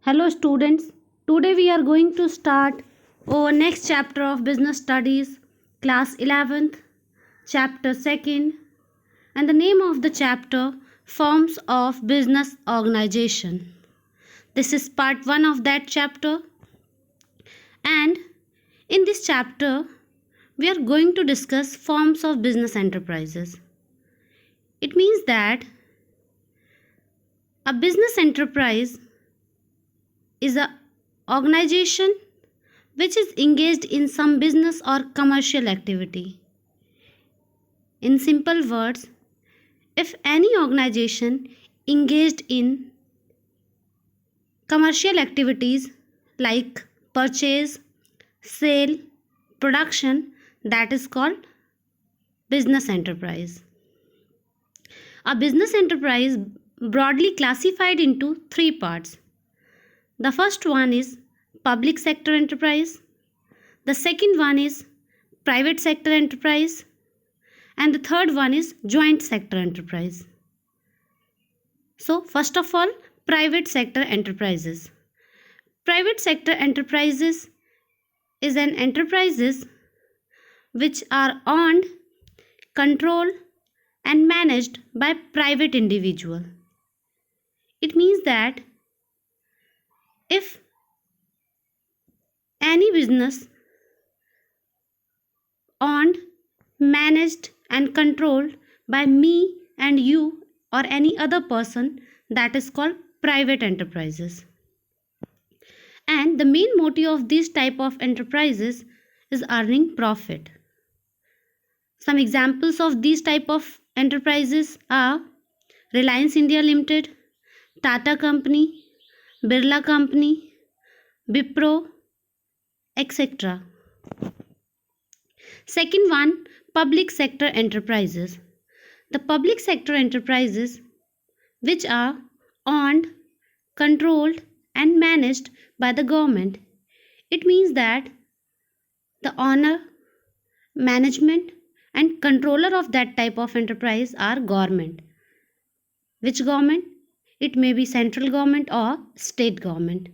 Hello students, today we are going to start our next chapter of business studies, class 11th, chapter 2nd, and the name of the chapter Forms of Business Organization. This is part 1 of that chapter, and in this chapter we are going to discuss forms of business enterprises. It means that a business enterprise is an organization which is engaged in some business or commercial activity. In simple words, if any organization engaged in commercial activities like purchase, sale, production, that is called business enterprise. A business enterprise broadly classified into three parts. The first one is public sector enterprise. The second one is private sector enterprise. And the third one is joint sector enterprise. So, first of all, private sector enterprises. Private sector enterprises is an enterprises which are owned, controlled and managed by private individual. It means that if any business owned, managed and controlled by me and you or any other person, that is called private enterprises. And the main motive of this type of enterprises is earning profit. Some examples of these type of enterprises are Reliance India Limited, Tata Company, Birla Company, Wipro, etc. Second one, public sector enterprises. The public sector enterprises which are owned, controlled and managed by the government. It means that the owner, management and controller of that type of enterprise are government. Which government? It may be central government or state government.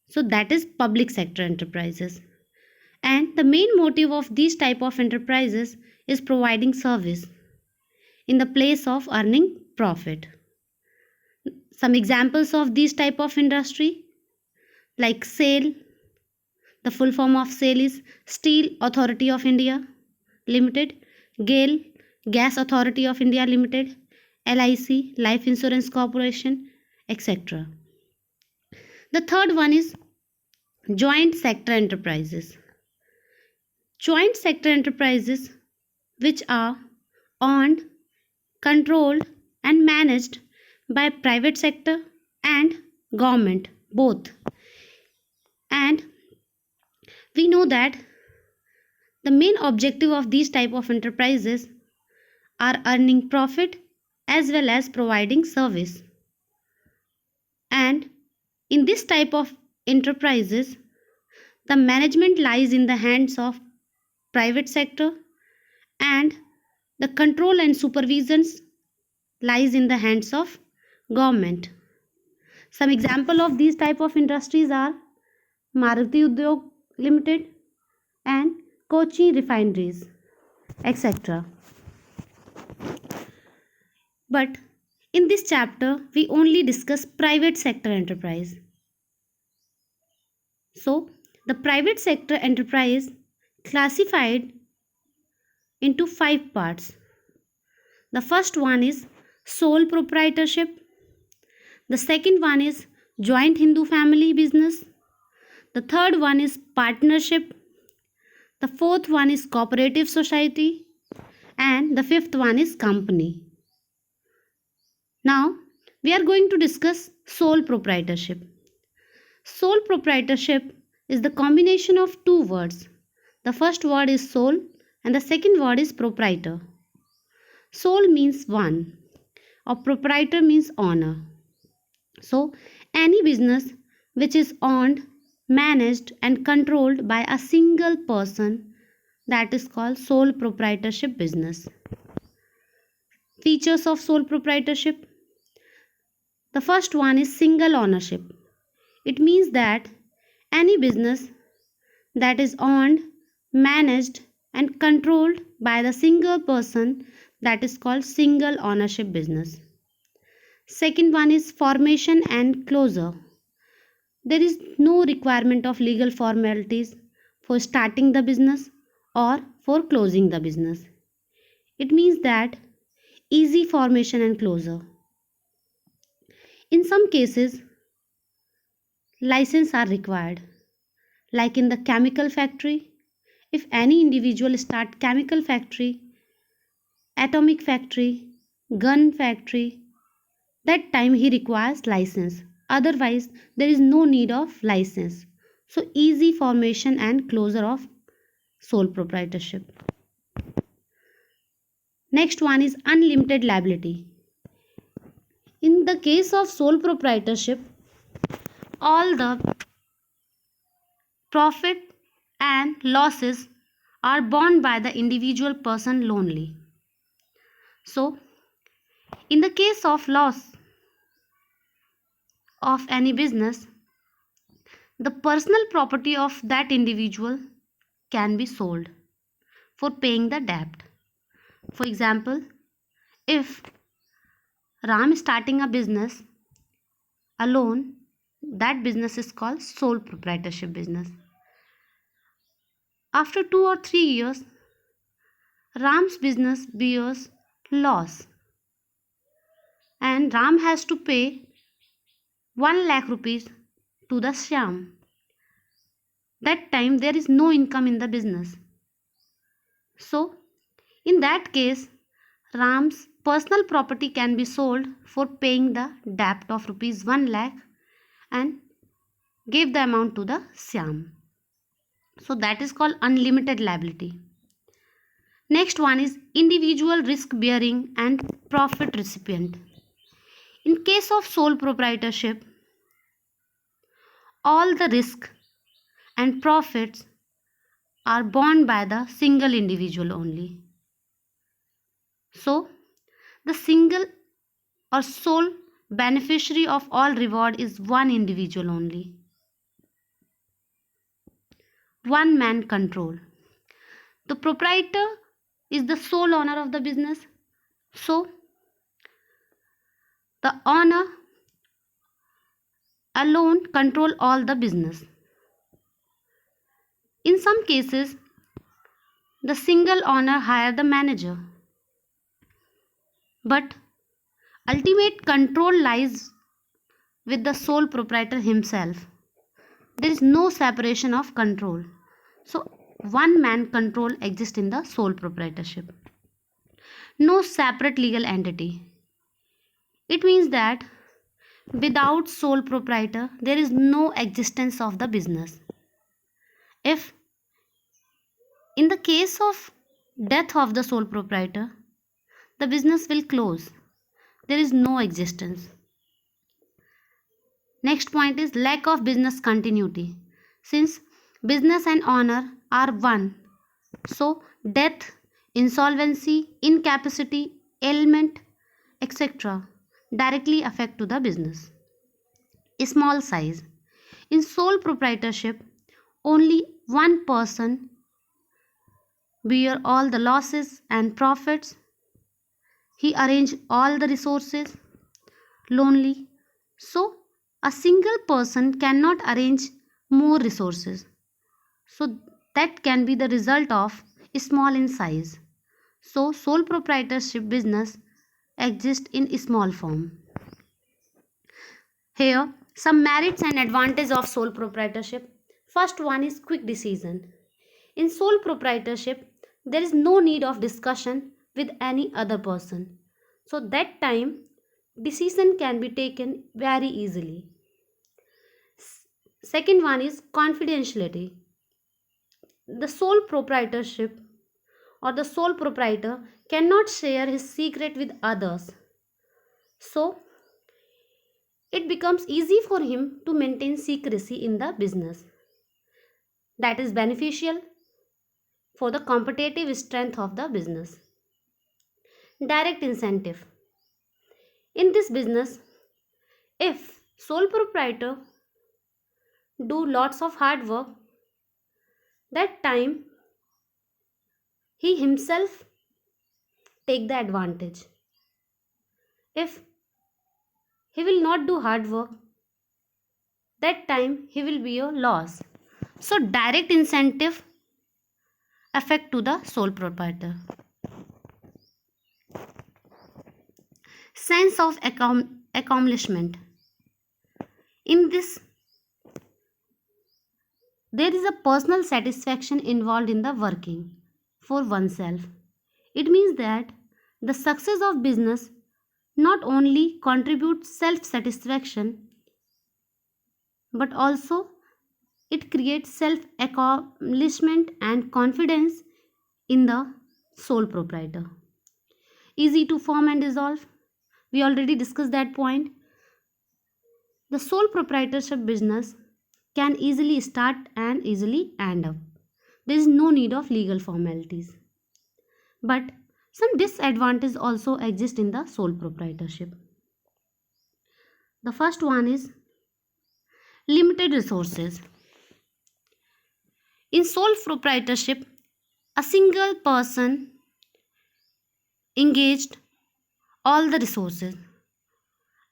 So that is public sector enterprises. And the main motive of these type of enterprises is providing service in the place of earning profit. Some examples of these type of industry like SAIL. The full form of SAIL is Steel Authority of India Limited, GAIL, Gas Authority of India Limited, LIC, Life Insurance Corporation, etc. The third one is joint sector enterprises. Joint sector enterprises which are owned, controlled and managed by private sector and government both. And we know that the main objective of these type of enterprises are earning profit as well as providing service. And in this type of enterprises, the management lies in the hands of private sector and the control and supervisions lies in the hands of government. Some example of these type of industries are Maruti Udyog Limited and Kochi Refineries, etc. But in this chapter, we only discuss private sector enterprise. So, the private sector enterprise classified into 5 parts. The first one is sole proprietorship. The second one is joint Hindu family business. The third one is partnership. The fourth one is cooperative society. And the fifth one is company. Now, we are going to discuss sole proprietorship. Sole proprietorship is the combination of two words. The first word is sole and the second word is proprietor. Sole means one or proprietor means owner. So, any business which is owned, managed and controlled by a single person, that is called sole proprietorship business. Features of sole proprietorship. The first one is single ownership. It means that any business that is owned, managed, and controlled by the single person, that is called single ownership business. Second one is formation and closure. There is no requirement of legal formalities for starting the business or for closing the business. It means that easy formation and closure. In some cases, license are required. Like in the chemical factory, if any individual start chemical factory, atomic factory, gun factory, that time he requires license. Otherwise, there is no need of license. So easy formation and closure of sole proprietorship. Next one is unlimited liability. In the case of sole proprietorship, all the profit and losses are borne by the individual person only. So, in the case of loss of any business, the personal property of that individual can be sold for paying the debt. For example, if Ram is starting a business alone, that business is called sole proprietorship business. After 2 or 3 years, Ram's business bears loss and Ram has to pay 1 lakh rupees to the Shyam. That time there is no income in the business. So, in that case, Ram's personal property can be sold for paying the debt of rupees 1 lakh and give the amount to the Shyam. So that is called unlimited liability. Next one is individual risk bearing and profit recipient. In case of sole proprietorship, all the risk and profits are borne by the single individual only. So, the single or sole beneficiary of all reward is one individual only. One man control. The proprietor is the sole owner of the business. So, the owner alone control all the business. In some cases, the single owner hire the manager. But ultimate control lies with the sole proprietor himself. There is no separation of control. So, one man control exists in the sole proprietorship. No separate legal entity. It means that without sole proprietor, there is no existence of the business. If in the case of death of the sole proprietor, the business will close. There is no existence. Next point is lack of business continuity. Since business and owner are one, so death, insolvency, incapacity, ailment, etc. directly affect to the business. Small size. In sole proprietorship, only one person bear all the losses and profits. He arrange all the resources lonely. So, a single person cannot arrange more resources. So, that can be the result of small in size. So, sole proprietorship business exists in small form. Here, some merits and advantages of sole proprietorship. First one is quick decision. In sole proprietorship, there is no need of discussion with any other person. So that time, decision can be taken very easily. Second one is confidentiality. The sole proprietorship or the sole proprietor cannot share his secret with others. So it becomes easy for him to maintain secrecy in the business. That is beneficial for the competitive strength of the business. Direct incentive. In this business, if sole proprietor do lots of hard work, that time he himself take the advantage. If he will not do hard work, that time he will be a loss. So direct incentive affect to the sole proprietor. Sense of accomplishment. In this, there is a personal satisfaction involved in the working for oneself. It means that the success of business not only contributes self satisfaction but also it creates self accomplishment and confidence in the sole proprietor. Easy to form and dissolve. We already discussed that point. The sole proprietorship business can easily start and easily end up. There is no need of legal formalities. But some disadvantages also exist in the sole proprietorship. The first one is limited resources. In sole proprietorship, a single person engaged all the resources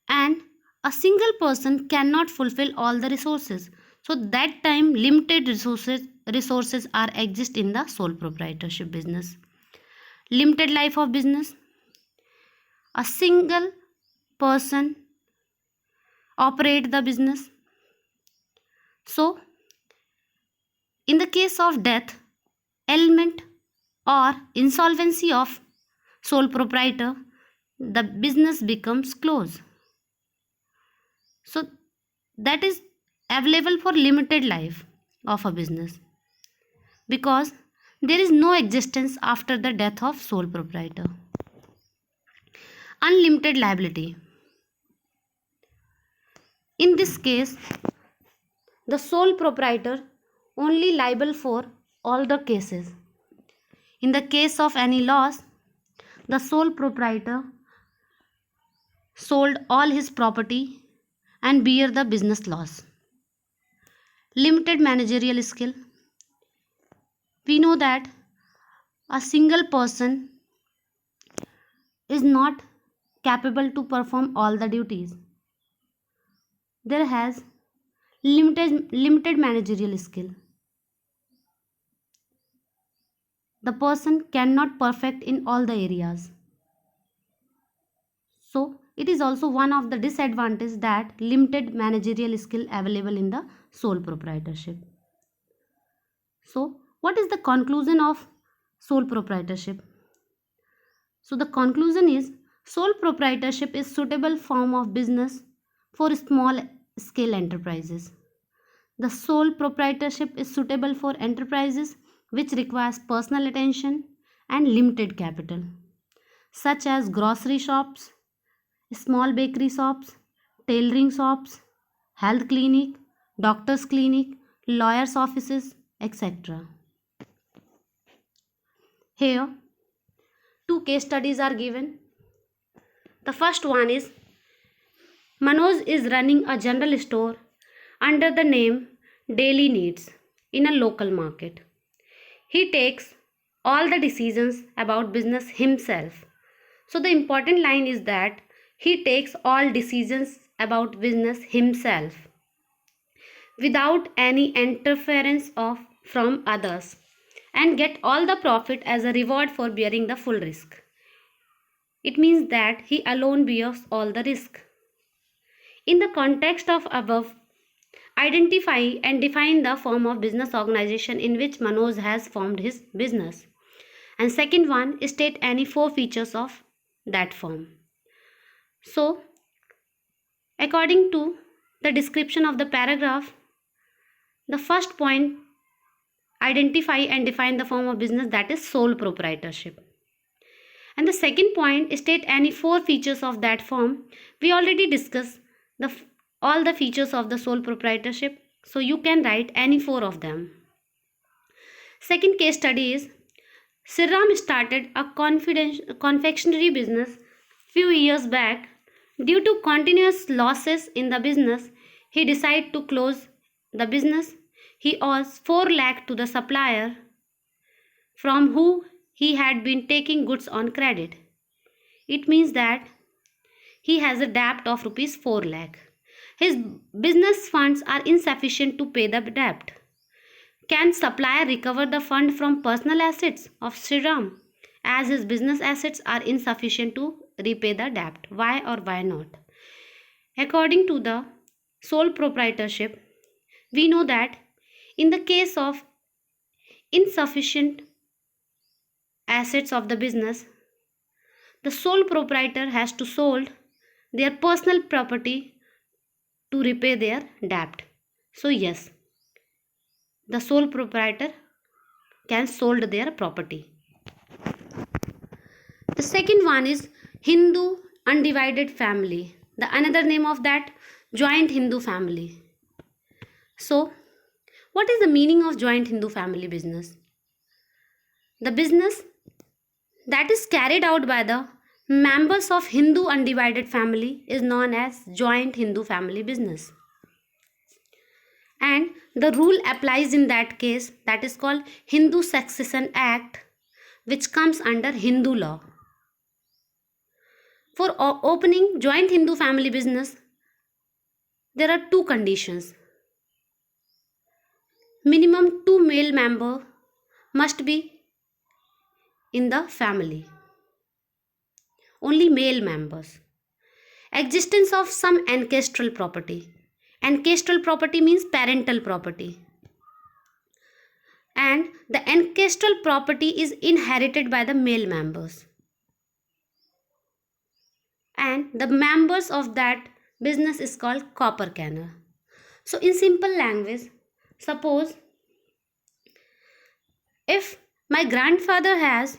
and a single person cannot fulfill all the resources. So that time limited resources are exist in the sole proprietorship business. Limited life of business. A single person operate the business. So in the case of death, ailment or insolvency of sole proprietor, the business becomes closed. So that is available for limited life of a business because there is no existence after the death of sole proprietor. Unlimited liability. In this case, the sole proprietor only liable for all the cases. In the case of any loss, the sole proprietor sold all his property and bear the business loss. Limited managerial skill. We know that a single person is not capable to perform all the duties. There has limited managerial skill. The person cannot perfect in all the areas. So it is also one of the disadvantages that limited managerial skill available in the sole proprietorship. So what is the conclusion of sole proprietorship? So the conclusion is sole proprietorship is suitable form of business for small scale enterprises. The sole proprietorship is suitable for enterprises which requires personal attention and limited capital, such as grocery shops, small bakery shops, tailoring shops, health clinic, doctor's clinic, lawyers' offices, etc. Here, two case studies are given. The first one is Manoj is running a general store under the name Daily Needs in a local market. He takes all the decisions about business himself. So the important line is that he takes all decisions about business himself without any interference from others and get all the profit as a reward for bearing the full risk. It means that he alone bears all the risk. In the context of above, identify and define the form of business organization in which Manoj has formed his business. And second one, state any 4 features of that form. So, according to the description of the paragraph, the first point, identify and define the form of business, that is sole proprietorship. And the second point, state any 4 features of that form. We already discussed all the features of the sole proprietorship, so you can write any 4 of them. Second case study is Sriram started a confectionery business few years back. Due to continuous losses in the business, he decided to close the business, he owes 4 lakh to the supplier from who he had been taking goods on credit. It means that he has a debt of rupees 4 lakh. His business funds are insufficient to pay the debt. Can supplier recover the fund from personal assets of Sriram as his business assets are insufficient to repay the debt? Why or why not? According to the sole proprietorship, we know that in the case of insufficient assets of the business, the sole proprietor has to sold their personal property to repay their debt. So yes, the sole proprietor can sold their property. The second one is Hindu undivided family. The another name of that, joint Hindu family. So what is the meaning of joint Hindu family business? The business that is carried out by the members of Hindu undivided family is known as joint Hindu family business. And the rule applies in that case, that is called Hindu Succession Act, which comes under Hindu law. For opening joint Hindu family business, there are two conditions. Minimum 2 male members must be in the family. Only male members. Existence of some ancestral property. Ancestral property means parental property. And the ancestral property is inherited by the male members. And the members of that business is called copper canner. So in simple language, suppose if my grandfather has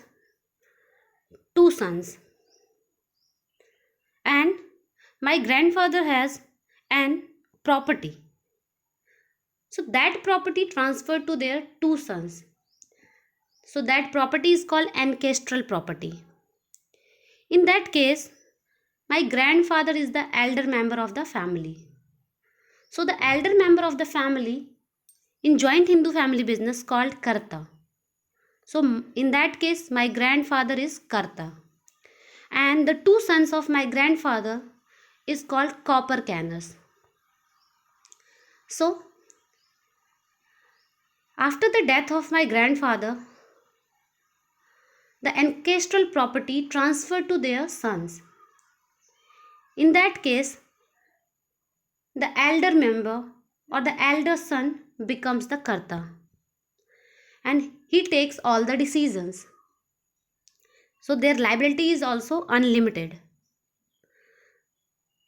2 sons and my grandfather has an property, so that property transferred to their 2 sons, so that property is called ancestral property. In that case, my grandfather is the elder member of the family. So the elder member of the family in joint Hindu family business called Karta. So in that case, my grandfather is Karta. And the 2 sons of my grandfather is called copper canners. So after the death of my grandfather, the ancestral property transferred to their sons. In that case, the elder member or the elder son becomes the Karta. And he takes all the decisions. So their liability is also unlimited.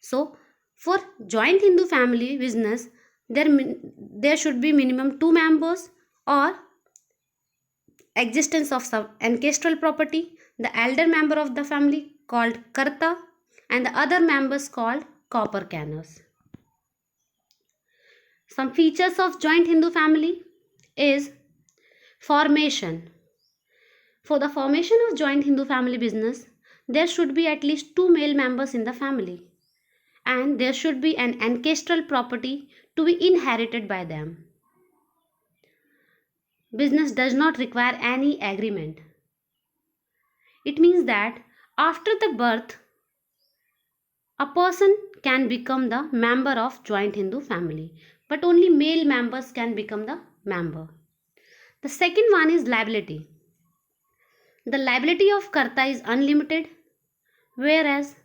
So for joint Hindu family business, there should be minimum 2 members or existence of some ancestral property, the elder member of the family called Karta and the other members called copper canners. Some features of joint Hindu family is formation. For the formation of joint Hindu family business, there should be at least 2 male members in the family and there should be an ancestral property to be inherited by them. Business does not require any agreement. It means that after the birth, a person can become the member of joint Hindu family, but only male members can become the member. The second one is liability. The liability of Karta is unlimited, whereas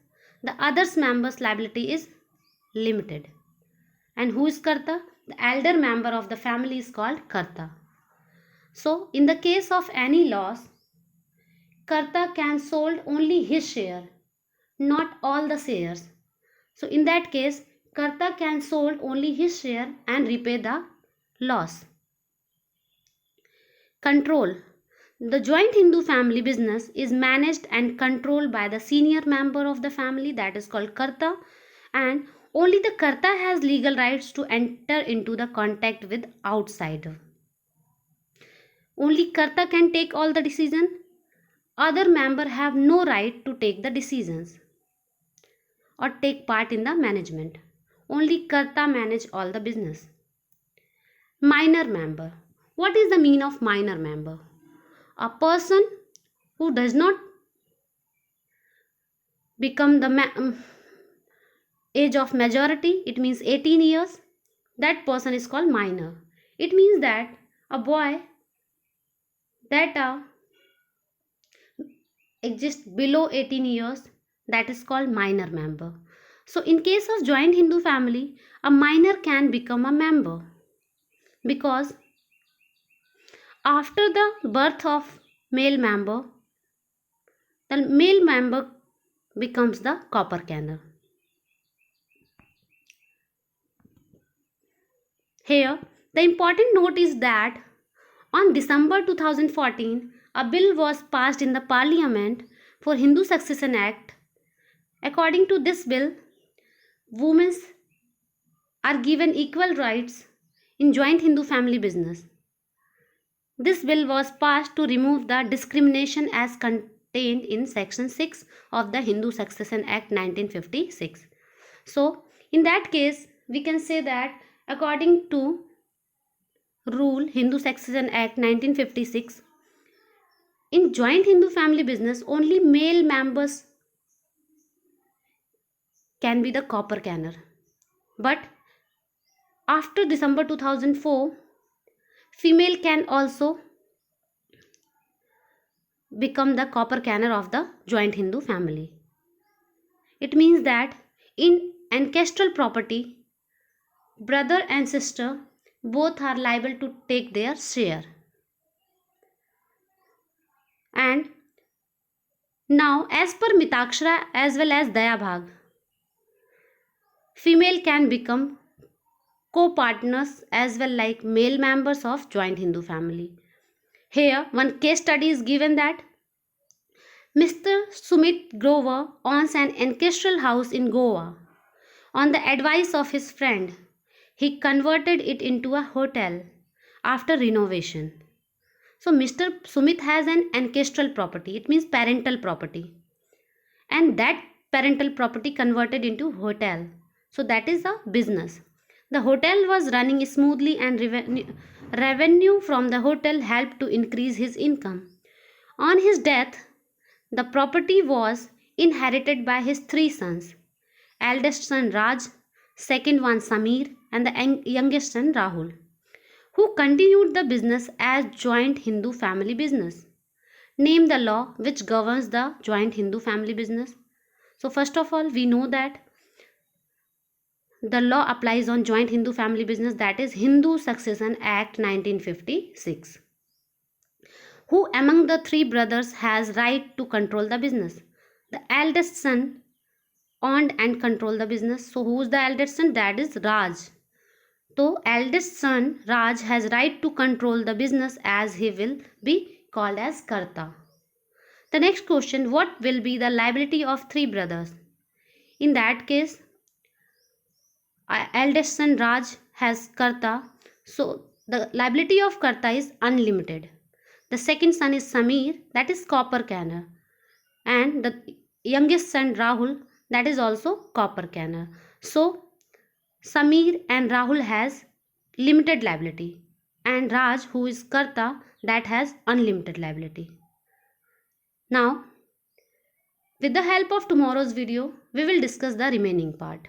the others members' liability is limited. And who is Karta? The elder member of the family is called Karta. So in the case of any loss, Karta can sold only his share, not all the shares. So in that case, Karta can sold only his share and repay the loss. Control. The joint Hindu family business is managed and controlled by the senior member of the family, that is called Karta, and only the Karta has legal rights to enter into the contact with outsider. Only Karta can take all the decision. Other member have no right to take the decisions or take part in the management. Only Karta manage all the business. Minor member. What is the meaning of minor member? A person who does not become the age of majority, it means 18 years, that person is called minor. It means that a boy that exists below 18 years, that is called minor member. So in case of joint Hindu family, a minor can become a member because after the birth of male member, the male member becomes the copper canner. Here, the important note is that on December 2014, a bill was passed in the Parliament for Hindu Succession Act. According to this bill, women are given equal rights in joint Hindu family business. This bill was passed to remove the discrimination as contained in Section 6 of the Hindu Succession Act 1956. So, in that case, we can say that according to rule Hindu Succession Act 1956, in joint Hindu family business, only male members can be the copper canner. But after December 2004, female can also become the copper canner of the joint Hindu family. It means that in ancestral property, brother and sister both are liable to take their share. And now, as per Mitakshara as well as Dayabhag, female can become co-partners as well like male members of joint Hindu family. Here, one case study is given that Mr. Sumit Grover owns an ancestral house in Goa. On the advice of his friend, he converted it into a hotel after renovation. So Mr. Sumit has an ancestral property, it means parental property. And that parental property converted into hotel. So that is a business. The hotel was running smoothly and revenue from the hotel helped to increase his income. On his death, the property was inherited by his three sons. Eldest son Raj, second one Samir, and the youngest son Rahul, who continued the business as joint Hindu family business. Name the law which governs the joint Hindu family business. So first of all, we know that the law applies on joint Hindu family business, that is Hindu Succession Act 1956. Who among the three brothers has right to control the business? The eldest son owned and control the business. So who is the eldest son? That is Raj. So eldest son Raj has right to control the business as he will be called as Karta. The next question, what will be the liability of three brothers? In that case, eldest son Raj has Karta. So the liability of Karta is unlimited. The second son is Samir, that is copper canner. And the youngest son Rahul, that is also copper canner. So Samir and Rahul has limited liability and Raj, who is Karta, that has unlimited liability. Now, with the help of tomorrow's video, we will discuss the remaining part.